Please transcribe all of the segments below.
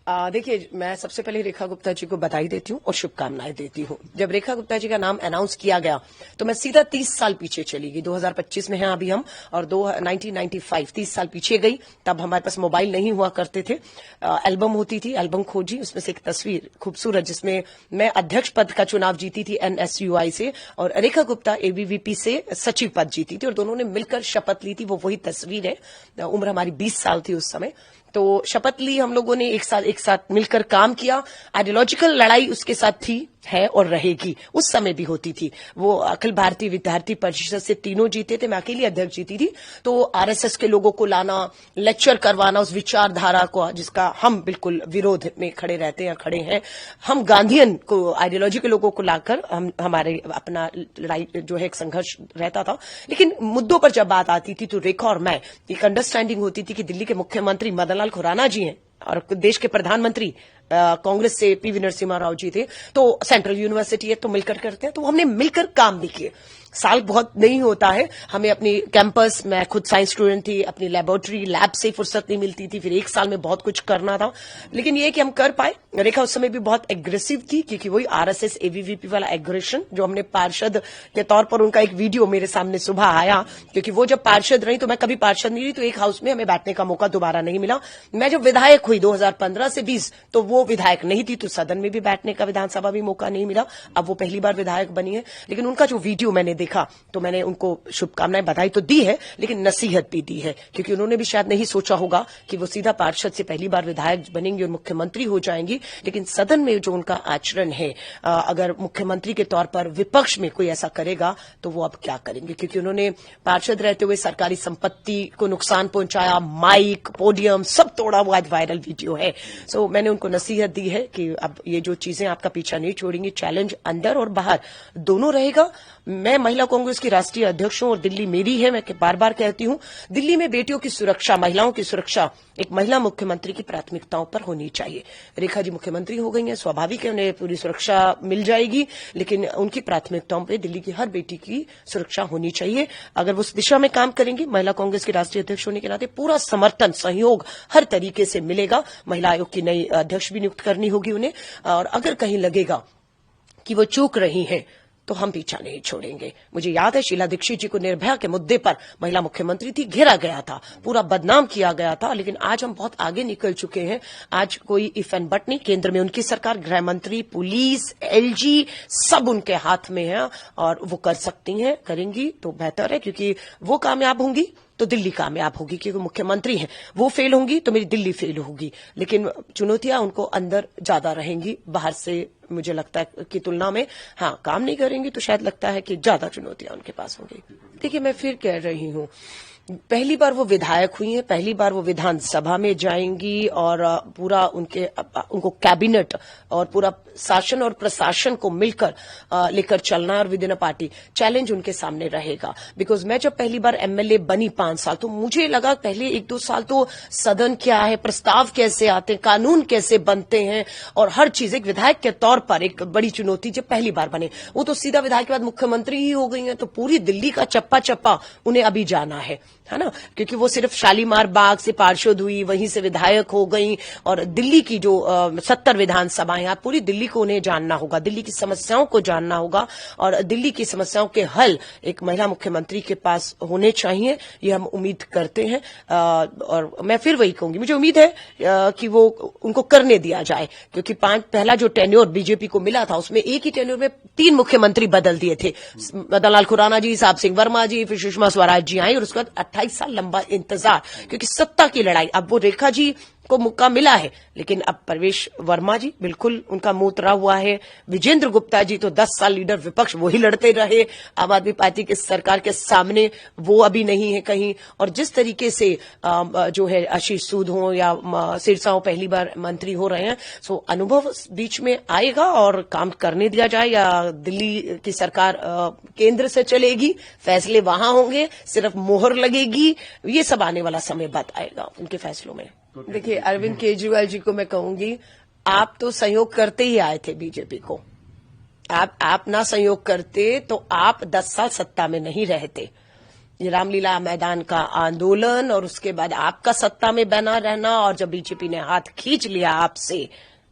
देखिए, मैं सबसे पहले रेखा गुप्ता जी को बधाई देती हूँ और शुभकामनाएं देती हूँ। जब रेखा गुप्ता जी का नाम अनाउंस किया गया तो मैं सीधा 30 साल पीछे चली गई। 2025 में हैं अभी हम, और 1995 30 साल पीछे गई। तब हमारे पास मोबाइल नहीं हुआ करते थे, एल्बम होती थी, एल्बम खोजी, उसमें से एक तस्वीर खूबसूरत जिसमें मैं अध्यक्ष पद का चुनाव जीती थी एनएसयूआई से, और रेखा गुप्ता एबीवीपी से सचिव पद जीती थी, और दोनों ने मिलकर शपथ ली थी। वो वही तस्वीर है। उम्र हमारी 20 साल थी उस समय। तो शपथ ली हम लोगों ने, एक साथ मिलकर काम किया। आइडियोलॉजिकल लड़ाई उसके साथ थी, है और रहेगी, उस समय भी होती थी। वो अखिल भारतीय विद्यार्थी परिषद से तीनों जीते थे, मैं अकेली अध्यक्ष जीती थी। तो आरएसएस के लोगों को लाना, लेक्चर करवाना उस विचारधारा को, जिसका हम बिल्कुल विरोध में खड़े रहते हैं, खड़े हैं। हम गांधीयन को, आइडियोलॉजी के लोगों को लाकर हमारे अपना लड़ाई जो है एक संघर्ष रहता था। लेकिन मुद्दों पर जब बात आती थी तो रेखा और मैं, एक अंडरस्टैंडिंग होती थी कि दिल्ली के मुख्यमंत्री मदन लाल खुराना जी हैं और देश के प्रधानमंत्री कांग्रेस से पीवी नरसिम्हा राव जी थे, तो सेंट्रल यूनिवर्सिटी है तो मिलकर करते हैं। तो हमने मिलकर काम भी किए। साल बहुत नहीं होता है, हमें अपनी कैंपस, मैं खुद साइंस स्टूडेंट थी, अपनी लेबोरेटरी लैब से फुर्सत नहीं मिलती थी, फिर एक साल में बहुत कुछ करना था। लेकिन ये कि हम कर पाए। रेखा उस समय भी बहुत एग्रेसिव थी, क्योंकि वही आरएसएस एबीवीपी वाला एग्रेशन जो हमने पार्षद के तौर पर, उनका एक वीडियो मेरे सामने सुबह आया, क्योंकि वो जब पार्षद रही तो मैं कभी पार्षद नहीं रही, तो एक हाउस में हमें बैठने का मौका दोबारा नहीं मिला। मैं जब विधायक हुई 2015 से 20, तो वो विधायक नहीं थी, तो सदन में भी बैठने का, विधानसभा भी मौका नहीं मिला। अब वो पहली बार विधायक बनी है। लेकिन उनका जो वीडियो मैंने देखा तो मैंने उनको शुभकामनाएं, बधाई तो दी है, लेकिन नसीहत भी दी है, क्योंकि उन्होंने भी शायद नहीं सोचा होगा कि वो सीधा पार्षद से पहली बार विधायक बनेंगी और मुख्यमंत्री हो जाएंगी। लेकिन सदन में जो उनका आचरण है, अगर मुख्यमंत्री के तौर पर विपक्ष में कोई ऐसा करेगा तो वो अब क्या करेंगे, क्योंकि उन्होंने पार्षद रहते हुए सरकारी संपत्ति को नुकसान पहुंचाया, माइक, पोडियम सब तोड़ा। वो आज वायरल वीडियो है। सो मैंने उनको नसीहत दी है कि अब ये जो चीजें आपका पीछा नहीं छोड़ेंगी, चैलेंज अंदर और बाहर दोनों रहेगा। मैं महिला कांग्रेस की राष्ट्रीय अध्यक्ष हूं और दिल्ली मेरी है। मैं बार बार कहती हूं, दिल्ली में बेटियों की सुरक्षा, महिलाओं की सुरक्षा एक महिला मुख्यमंत्री की प्राथमिकताओं पर होनी चाहिए। रेखा जी मुख्यमंत्री हो गई हैं, स्वाभाविक है उन्हें पूरी सुरक्षा मिल जाएगी, लेकिन उनकी प्राथमिकताओं पर दिल्ली की हर बेटी की सुरक्षा होनी चाहिए। अगर वो उस दिशा में काम करेंगी, महिला कांग्रेस के राष्ट्रीय अध्यक्ष होने के नाते पूरा समर्थन, सहयोग हर तरीके से मिलेगा। महिला आयोग की नई अध्यक्ष भी नियुक्त करनी होगी उन्हें, और अगर कहीं लगेगा कि वो चूक रही हैं तो हम पीछा नहीं छोड़ेंगे। मुझे याद है शीला दीक्षित जी को निर्भया के मुद्दे पर, महिला मुख्यमंत्री थी, घेरा गया था, पूरा बदनाम किया गया था। लेकिन आज हम बहुत आगे निकल चुके हैं। आज कोई इफ एंड बट नहीं, केंद्र में उनकी सरकार, गृह मंत्री, पुलिस, एलजी सब उनके हाथ में है, और वो कर सकती हैं, करेंगी तो बेहतर है, क्योंकि वो कामयाब होंगी तो दिल्ली कामयाब होगी, क्योंकि मुख्यमंत्री हैं। वो फेल होंगी तो मेरी दिल्ली फेल होगी। लेकिन चुनौतियां उनको अंदर ज्यादा रहेंगी, बाहर से मुझे लगता है कि तुलना में। हाँ, काम नहीं करेंगी तो शायद लगता है कि ज्यादा चुनौतियां उनके पास होंगी। देखिए, मैं फिर कह रही हूं, पहली बार वो विधायक हुई हैं, पहली बार वो विधानसभा में जाएंगी, और पूरा उनको कैबिनेट और पूरा शासन और प्रशासन को मिलकर लेकर चलना है, और with in a party challenge उनके सामने रहेगा। बिकॉज मैं जब पहली बार एमएलए बनी 5 साल, तो मुझे लगा पहले 1-2 साल तो सदन क्या है, प्रस्ताव कैसे आते हैं, कानून कैसे बनते हैं, और हर चीज एक विधायक के तौर पर एक बड़ी चुनौती। जब पहली बार बने, वो तो सीधा विधायक के बाद मुख्यमंत्री ही हो गई हैं, तो पूरी दिल्ली का चप्पा चप्पा उन्हें अभी जाना है ना, क्योंकि वो सिर्फ शालीमार बाग से पार्षद हुई, वहीं से विधायक हो गई, और दिल्ली की जो 70 विधानसभाएं, आप पूरी दिल्ली को उन्हें जानना होगा, दिल्ली की समस्याओं को जानना होगा, और दिल्ली की समस्याओं के हल एक महिला मुख्यमंत्री के पास होने चाहिए, ये हम उम्मीद करते हैं। और मैं फिर वही कहूंगी, मुझे उम्मीद है कि वो उनको करने दिया जाए, क्योंकि पहला जो टेन्योर बीजेपी को मिला था, उसमें एक ही टेन्योर में 3 मुख्यमंत्री बदल दिए थे। मदन लाल खुराना जी, साहब सिंह वर्मा जी, फिर सुषमा स्वराज जी आई, और उसके बाद 28 साल लंबा इंतजार, क्योंकि सत्ता की लड़ाई। अब वो रेखा जी को मौका मिला है, लेकिन अब प्रवेश वर्मा जी बिल्कुल उनका मुंह उतरा हुआ है। विजेंद्र गुप्ता जी तो 10 साल लीडर विपक्ष, वही लड़ते रहे आम आदमी पार्टी की सरकार के सामने, वो अभी नहीं है कहीं। और जिस तरीके से जो है आशीष सूद हो या सिरसा हो, पहली बार मंत्री हो रहे हैं, सो अनुभव बीच में आएगा, और काम करने दिया जाए, या दिल्ली की सरकार केंद्र से चलेगी, फैसले वहां होंगे, सिर्फ मोहर लगेगी, ये सब आने वाला समय बताएगा उनके फैसलों में। देखिए, अरविंद केजरीवाल जी को मैं कहूंगी, आप तो सहयोग करते ही आए थे बीजेपी को। आप ना सहयोग करते तो आप 10 साल सत्ता में नहीं रहते। ये रामलीला मैदान का आंदोलन और उसके बाद आपका सत्ता में बना रहना, और जब बीजेपी ने हाथ खींच लिया आपसे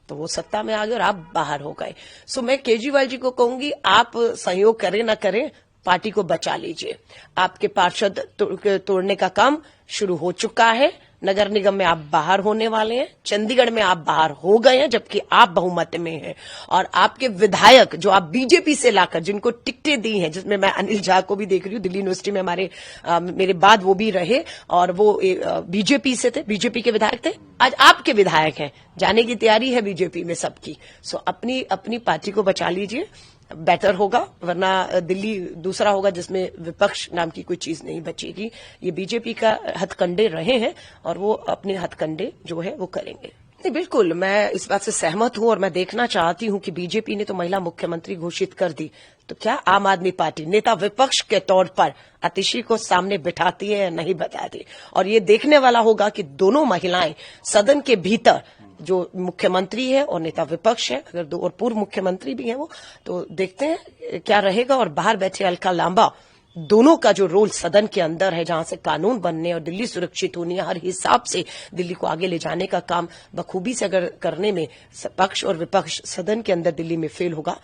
तो वो सत्ता में आ गए और आप बाहर हो गए। सो मैं केजरीवाल जी को कहूंगी, आप सहयोग करें ना करें, पार्टी को बचा लीजिए। आपके पार्षद तोड़ने का काम शुरू हो चुका है। नगर निगम में आप बाहर होने वाले हैं, चंडीगढ़ में आप बाहर हो गए हैं जबकि आप बहुमत में हैं, और आपके विधायक जो आप बीजेपी से लाकर जिनको टिकटें दी हैं, जिसमें मैं अनिल झा को भी देख रही हूँ, दिल्ली यूनिवर्सिटी में मेरे बाद वो भी रहे और वो बीजेपी से थे, बीजेपी के विधायक थे, आज आपके विधायक हैं। जाने की तैयारी है बीजेपी में सबकी। सो अपनी पार्टी को बचा लीजिए, बेटर होगा, वरना दिल्ली दूसरा होगा जिसमें विपक्ष नाम की कोई चीज नहीं बचेगी। ये बीजेपी का हथकंडे रहे हैं और वो अपने हथकंडे जो है वो करेंगे। नहीं, बिल्कुल मैं इस बात से सहमत हूं और मैं देखना चाहती हूं कि बीजेपी ने तो महिला मुख्यमंत्री घोषित कर दी, तो क्या आम आदमी पार्टी नेता विपक्ष के तौर पर आतिशी को सामने बिठाती है या नहीं बताती। और ये देखने वाला होगा कि दोनों महिलाएं सदन के भीतर, जो मुख्यमंत्री है और नेता विपक्ष है, अगर दो और पूर्व मुख्यमंत्री भी हैं वो, तो देखते हैं क्या रहेगा। और बाहर बैठे अलका लांबा, दोनों का जो रोल सदन के अंदर है, जहां से कानून बनने और दिल्ली सुरक्षित होनी है, हर हिसाब से दिल्ली को आगे ले जाने का काम बखूबी से अगर करने में पक्ष और विपक्ष सदन के अंदर दिल्ली में फेल होगा।